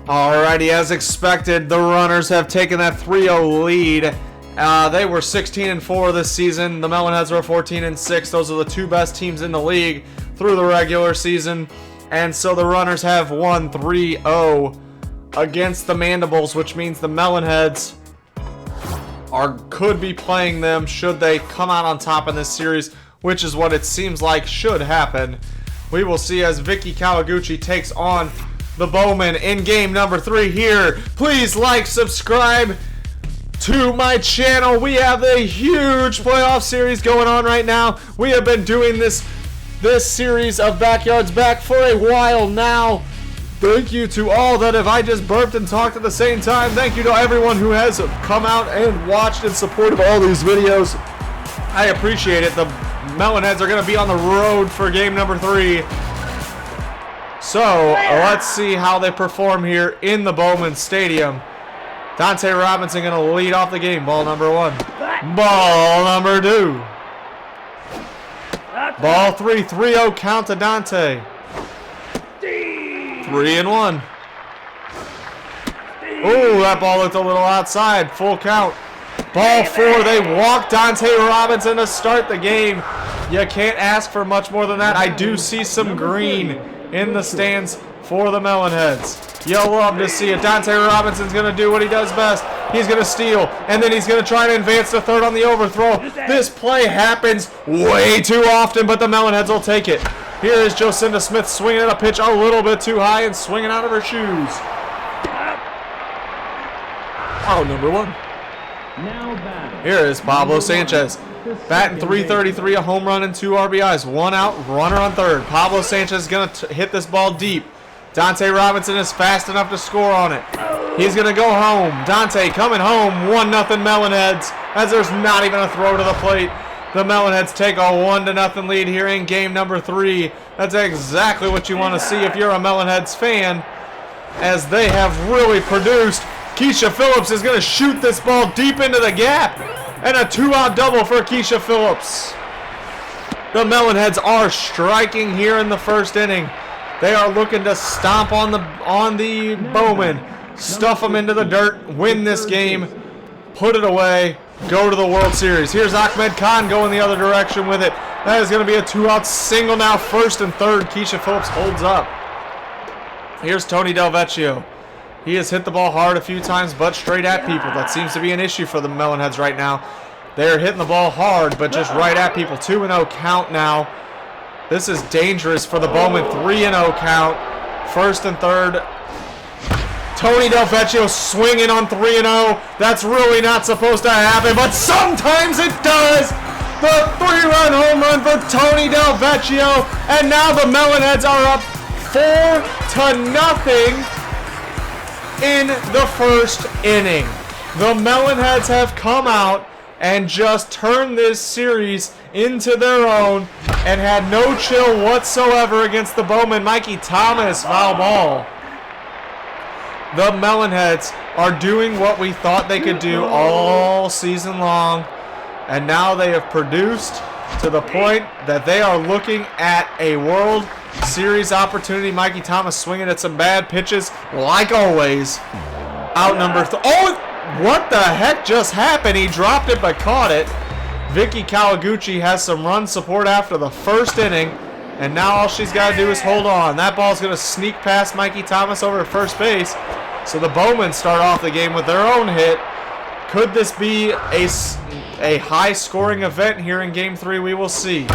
Alrighty, as expected, the Runners have taken that 3-0 lead. They were 16-4 this season. The Melonheads were 14-6. Those are the two best teams in the league through the regular season. And so the Runners have won 3-0 against the Mandibles, which means the Melonheads could be playing them should they come out on top in this series, which is what it seems like should happen. We will see as Vicky Kawaguchi takes on the Bowmen in game number 3 here. Please like, subscribe to my channel. We have a huge playoff series going on right now. We have been doing this series of Backyards Back for a while now. Thank you to all that I just burped and talked at the same time. Thank you to everyone who has come out and watched and supported all these videos. I appreciate it. The Melonheads are going to be on the road for game number 3. So, let's see how they perform here in the Bowman Stadium. Dante Robinson going to lead off the game. Ball number 1. Ball number 2. Ball 3. 3-0 count to Dante. 3-1. Oh, that ball looked a little outside. Full count. Ball 4. They walk Dante Robinson to start the game. You can't ask for much more than that. I do see some green in the stands for the Melonheads. You'll love to see it. Dante Robinson's going to do what he does best. He's going to steal, and then he's going to try to advance to third on the overthrow. This play happens way too often, but the Melonheads will take it. Here is Jocinda Smith swinging at a pitch a little bit too high and swinging out of her shoes. Out number 1. Here is Pablo Sanchez. Batting .333, a home run and 2 RBIs. 1 out, runner on third. Pablo Sanchez is going to hit this ball deep. Dante Robinson is fast enough to score on it. He's going to go home. Dante coming home. 1-0 Melonheads, as there's not even a throw to the plate. The Melonheads take a 1-0 lead here in game number 3. That's exactly what you want to see if you're a Melonheads fan, as they have really produced. Keisha Phillips is going to shoot this ball deep into the gap. And a 2-out double for Keisha Phillips. The Melonheads are striking here in the first inning. They are looking to stomp on the Bowmen, stuff them into the dirt, win this game, put it away, go to the World Series. Here's Ahmed Khan going the other direction with it. That is going to be a 2-out single now, first and third. Keisha Phillips holds up. Here's Tony Del Vecchio. He has hit the ball hard a few times, but straight at people. That seems to be an issue for the Melonheads right now. They're hitting the ball hard, but just right at people. 2-0 count now. This is dangerous for the Bowmen. 3-0 count. First and third. Tony Del Vecchio swinging on 3-0. That's really not supposed to happen, but sometimes it does. The 3-run home run for Tony Del Vecchio, and now the Melonheads are up 4-0. In the first inning. The Melonheads have come out and just turned this series into their own and had no chill whatsoever against the Bowmen. Mikey Thomas, foul ball. The Melonheads are doing what we thought they could do all season long, and now they have produced to the point that they are looking at a World Series opportunity. Mikey Thomas swinging at some bad pitches, like always. Out number 3. Oh, what the heck just happened? He dropped it but caught it. Vicky Kawaguchi has some run support after the first inning, and now all she's got to do is hold on. That ball's going to sneak past Mikey Thomas over to first base. So the Bowmen start off the game with their own hit. Could this be a high-scoring event here in Game 3? We will see.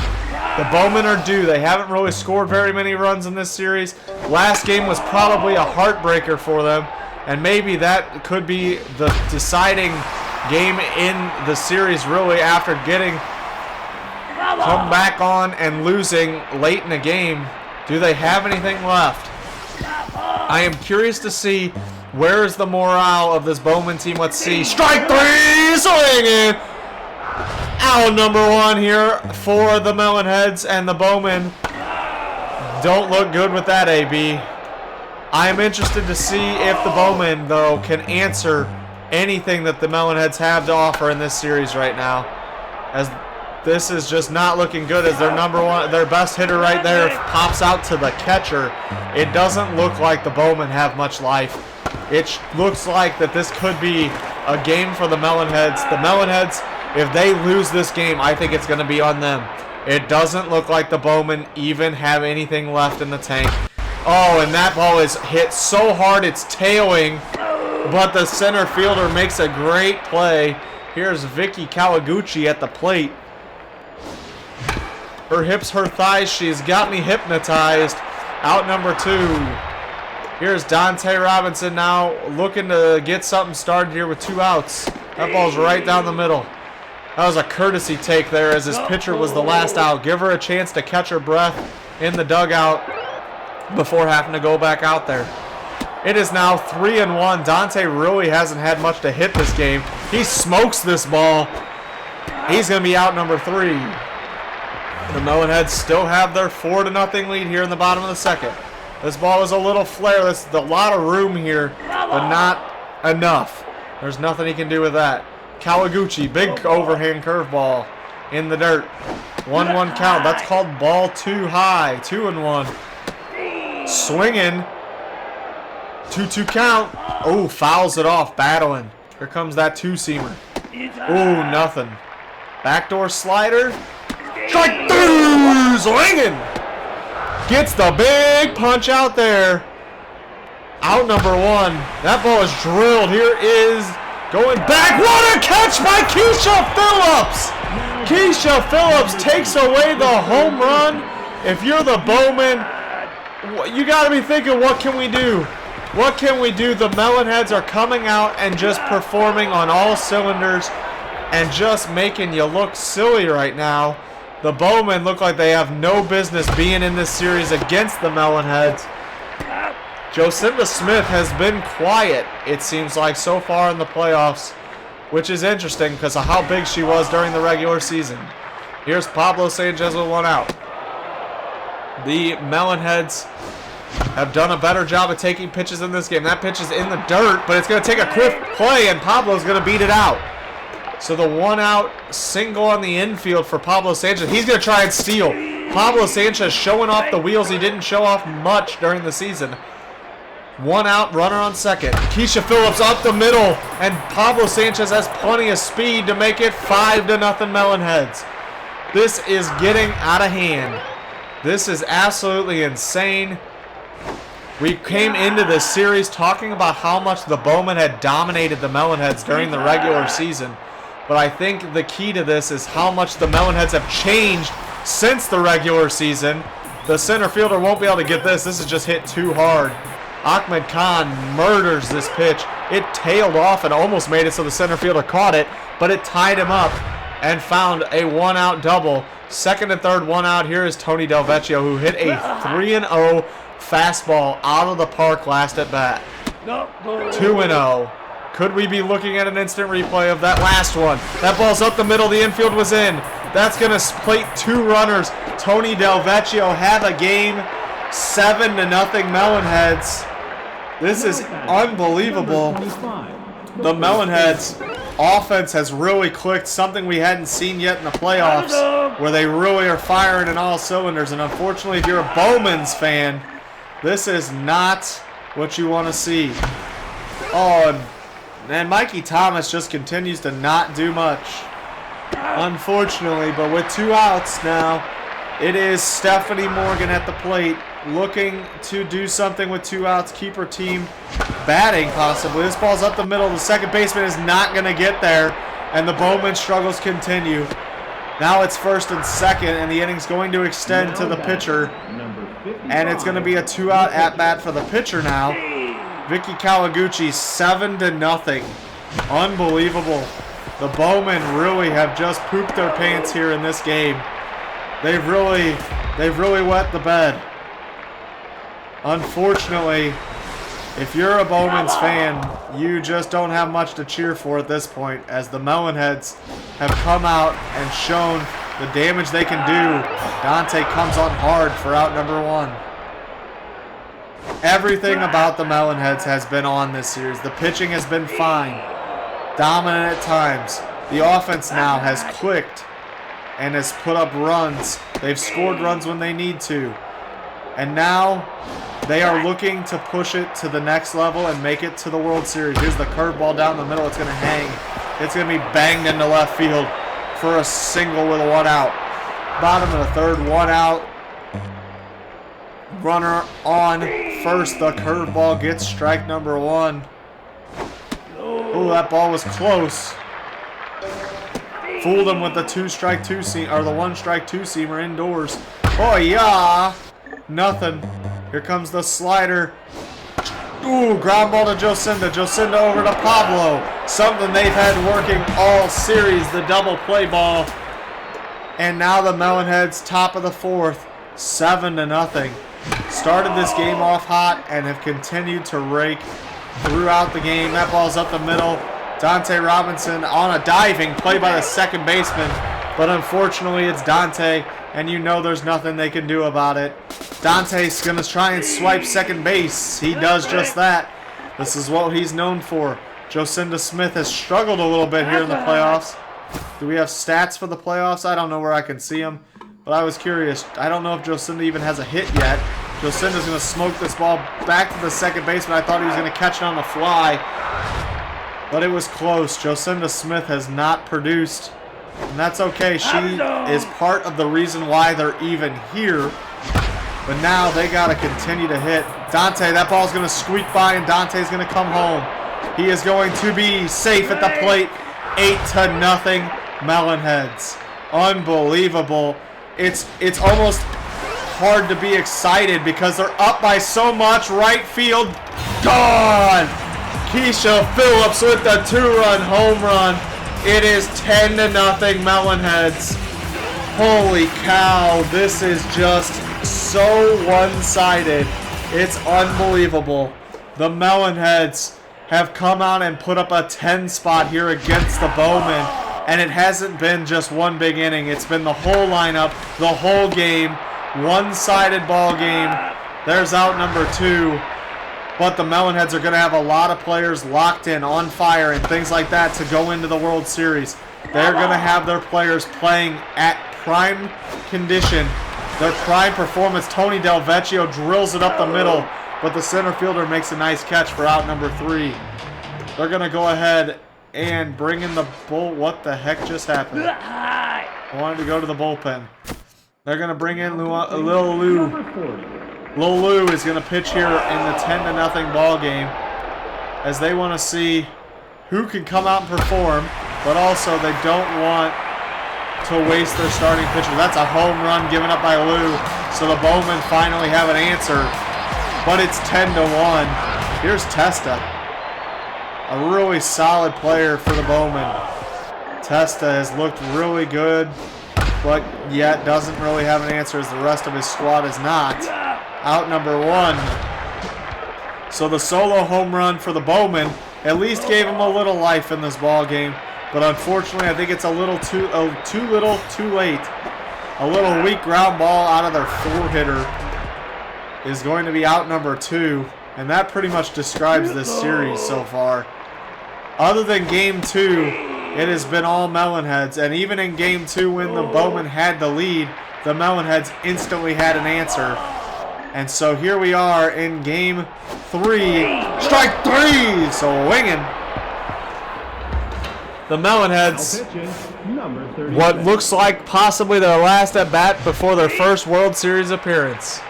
The Bowmen are due. They haven't really scored very many runs in this series. Last game was probably a heartbreaker for them, and maybe that could be the deciding game in the series, really, after getting come back on and losing late in the game. Do they have anything left? I am curious to see where is the morale of this Bowman team. Let's see. Strike 3, swinging. Out number 1 here for the Melonheads, and the Bowmen don't look good with that, AB. I am interested to see if the Bowmen, though, can answer anything that the Melonheads have to offer in this series right now, as this is just not looking good, as their best hitter right there pops out to the catcher. It doesn't look like the Bowmen have much life. It looks like that this could be a game for the Melonheads. The Melonheads, if they lose this game, I think it's going to be on them. It doesn't look like the Bowmen even have anything left in the tank. Oh, and that ball is hit so hard it's tailing, but the center fielder makes a great play. Here's Vicky Kawaguchi at the plate. Her hips, her thighs, she's got me hypnotized. Out number 2. Here's Dante Robinson now looking to get something started here with 2 outs. That ball's right down the middle. That was a courtesy take there as his pitcher was the last out. Give her a chance to catch her breath in the dugout before having to go back out there. It is now 3-1. Dante really hasn't had much to hit this game. He smokes this ball. He's going to be out number 3. The Melonheads still have their 4-0 lead here in the bottom of the second. This ball is a little flare. There's a lot of room here, but not enough. There's nothing he can do with that. Kawaguchi, big overhand curveball in the dirt. 1-1 count. That's called ball too high. 2-1. Swinging. 2-2 count. Oh, fouls it off. Battling. Here comes that 2-seamer. Oh, nothing. Backdoor slider. Strike 3. Swinging. Gets the big punch out there. Out number 1. That ball is drilled. Here is going back. What a catch by Keisha Phillips. Keisha Phillips takes away the home run. If you're the Bowmen, you got to be thinking, what can we do? What can we do? The Melonheads are coming out and just performing on all cylinders and just making you look silly right now. The Bowmen look like they have no business being in this series against the Melonheads. Jocinda Smith has been quiet, it seems like, so far in the playoffs, which is interesting because of how big she was during the regular season. Here's Pablo Sanchez with 1 out. The Melonheads have done a better job of taking pitches in this game. That pitch is in the dirt, but it's going to take a quick play, and Pablo's going to beat it out. So the 1-out single on the infield for Pablo Sanchez. He's going to try and steal. Pablo Sanchez showing off the wheels he didn't show off much during the season. 1 out, runner on second. Keisha Phillips up the middle, and Pablo Sanchez has plenty of speed to make it 5-0 Melonheads. This is getting out of hand. This is absolutely insane. We came into this series talking about how much the Bowmen had dominated the Melonheads during the regular season. But I think the key to this is how much the Melonheads have changed since the regular season. The center fielder won't be able to get this. This is just hit too hard. Ahmed Khan murders this pitch. It tailed off and almost made it so the center fielder caught it, but it tied him up and found a 1-out double. Second and third, 1 out. Here is Tony Del Vecchio, who hit a 3-0 fastball out of the park last at bat. 2-0. Could we be looking at an instant replay of that last one? That ball's up the middle. The infield was in. That's going to plate 2 runners. Tony Del Vecchio have a game. 7-0 Melonheads. This is unbelievable. The Melonheads offense has really clicked, something we hadn't seen yet in the playoffs, where they really are firing in all cylinders. And unfortunately, if you're a Bowman's fan, this is not what you want to see. Oh, and Mikey Thomas just continues to not do much, unfortunately. But with 2 outs now, it is Stephanie Morgan at the plate, looking to do something with 2 outs, keep her team batting possibly. This ball's up the middle. The second baseman is not going to get there, and the Bowman struggles continue. Now it's first and second, and the inning's going to extend to the pitcher, and it's going to be a 2-out at-bat for the pitcher now. Vicky Kawaguchi, 7-0. Unbelievable. The Bowmen really have just pooped their pants here in this game. They've really wet the bed. Unfortunately, if you're a Bowman's fan, you just don't have much to cheer for at this point, as the Melonheads have come out and shown the damage they can do. Dante comes on hard for out number 1. Everything about the Melonheads has been on this series. The pitching has been fine, dominant at times. The offense now has clicked and has put up runs. They've scored runs when they need to. And now they are looking to push it to the next level and make it to the World Series. Here's the curveball down the middle. It's going to hang. It's going to be banged into left field for a single with one out. Bottom of the third, one out. Runner on first. The curveball gets strike number one. Ooh, that ball was close. Fooled him with the one strike two seamer indoors. Oh yeah, nothing. Here comes the slider. Ooh, ground ball to Jocinda. Jocinda over to Pablo. Something they've had working all series, the double play ball. And now the Melonheads, top of the fourth, 7-0. Started this game off hot and have continued to rake throughout the game. That ball's up the middle. Dante Robinson on a diving play by the second baseman. But unfortunately, it's Dante, and you know there's nothing they can do about it. Dante's going to try and swipe second base. He does just that. This is what he's known for. Jocinda Smith has struggled a little bit here in the playoffs. Do we have stats for the playoffs? I don't know where I can see them, but I was curious. I don't know if Jocinda even has a hit yet. Jocinda's going to smoke this ball back to the second baseman. I thought he was going to catch it on the fly, but it was close. Jocinda Smith has not produced, and that's okay. She is part of the reason why they're even here, but now they got to continue to hit. Dante, that ball's going to squeak by, and Dante's going to come home. He is going to be safe at the plate. 8-0 Melonheads. Unbelievable. It's almost hard to be excited because they're up by so much. Right field, gone. Keisha Phillips with the 2-run home run. It is 10-0 Melonheads. Holy cow, this is just so one-sided. It's unbelievable. The Melonheads have come out and put up a 10 spot here against the Bowmen. And it hasn't been just one big inning. It's been the whole lineup, the whole game. One-sided ball game. There's out number 2. But the Melonheads are going to have a lot of players locked in, on fire, and things like that to go into the World Series. They're going to have their players playing at prime condition, their prime performance. Tony Del Vecchio drills it up the middle, but the center fielder makes a nice catch for out number 3. They're going to go ahead and bring in the bull. What the heck just happened? I wanted to go to the bullpen. They're going to bring in Lil Lou. Lil Lou is going to pitch here in the 10-0 ball game, as they want to see who can come out and perform, but also they don't want to waste their starting pitcher. That's a home run given up by Lou, so the Bowmen finally have an answer. But it's 10-1. Here's Testa, a really solid player for the Bowmen. Testa has looked really good, but yet doesn't really have an answer, as the rest of his squad is not. Out number 1. So the solo home run for the Bowmen at least gave him a little life in this ball game. But unfortunately, I think it's a little too little, too late. A little weak ground ball out of their 4-hitter is going to be out number 2. And that pretty much describes this series so far. Other than Game 2, it has been all Melonheads. And even in Game 2, when the Bowmen had the lead, the Melonheads instantly had an answer. And so here we are in Game 3. Strike 3! Swinging. The Melonheads, what looks like possibly their last at-bat before their first World Series appearance.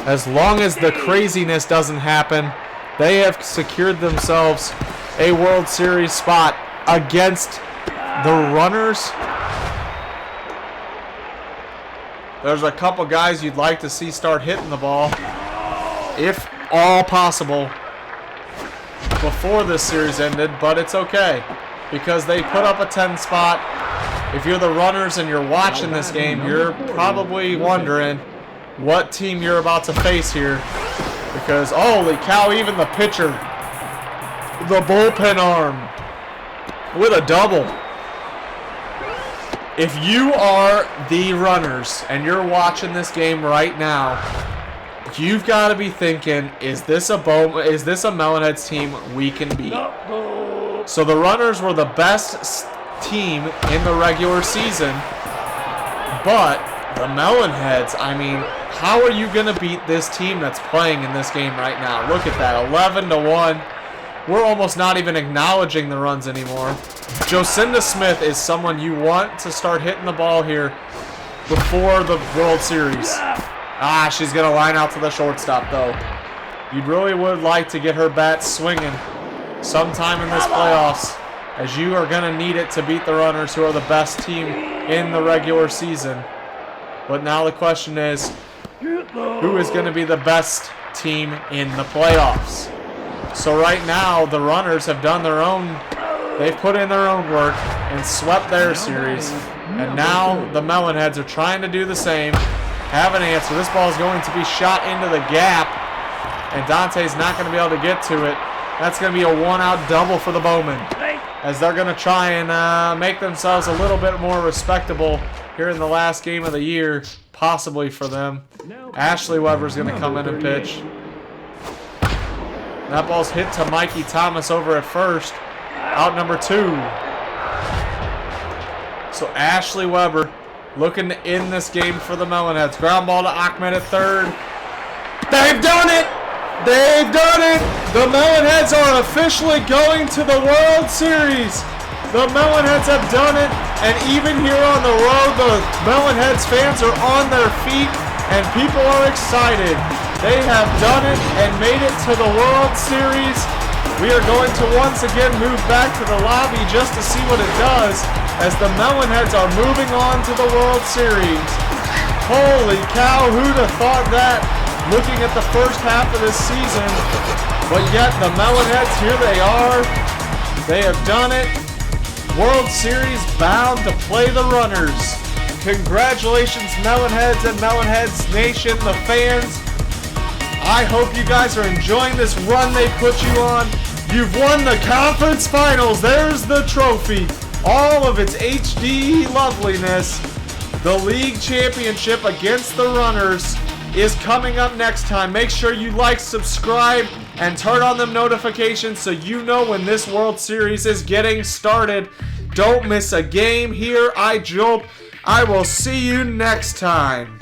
As long as the craziness doesn't happen, they have secured themselves a World Series spot against the Runners. There's a couple guys you'd like to see start hitting the ball, if all possible, before this series ended, but it's okay, because they put up a 10 spot. If you're the Runners and you're watching this game, you're probably wondering what team you're about to face here, because holy cow, even the pitcher, the bullpen arm with a double. If you are the Runners and you're watching this game right now, you've got to be thinking, is this a Melonheads team we can beat? So the Runners were the best team in the regular season, but the Melonheads, I mean, how are you going to beat this team that's playing in this game right now? Look at that, 11-1. We're almost not even acknowledging the runs anymore. Jocinda Smith is someone you want to start hitting the ball here before the World Series. Ah, she's going to line out to the shortstop, though. You really would like to get her bat swinging sometime in this playoffs, as you are going to need it to beat the Runners, who are the best team in the regular season. But now the question is, who is going to be the best team in the playoffs? So right now, the Runners have done their own, they've put in their own work and swept their series. And now the Melonheads are trying to do the same. Have an answer. This ball is going to be shot into the gap, and Dante's not going to be able to get to it. That's going to be a one-out double for the Bowmen, as they're going to try and make themselves a little bit more respectable here in the last game of the year, possibly for them. Ashley Weber's going to come in and pitch. That ball's hit to Mikey Thomas over at first. Out number 2. So Ashley Weber looking to end this game for the Melonheads. Ground ball to Ahmed at third. They've done it! They've done it! The Melonheads are officially going to the World Series. The Melonheads have done it, and even here on the road, the Melonheads fans are on their feet, and people are excited. They have done it and made it to the World Series. We are going to once again move back to the lobby just to see what it does, as the Melonheads are moving on to the World Series. Holy cow, who'd have thought that, looking at the first half of this season? But yet the Melonheads, here they are. They have done it. World Series bound to play the Runners. Congratulations, Melonheads and Melonheads Nation, the fans. I hope you guys are enjoying this run they put you on. You've won the conference finals. There's the trophy. All of its HD loveliness. The league championship against the Runners is coming up next time. Make sure you like, subscribe, and turn on them notifications so you know when this World Series is getting started. Don't miss a game here, I Jope. I will see you next time.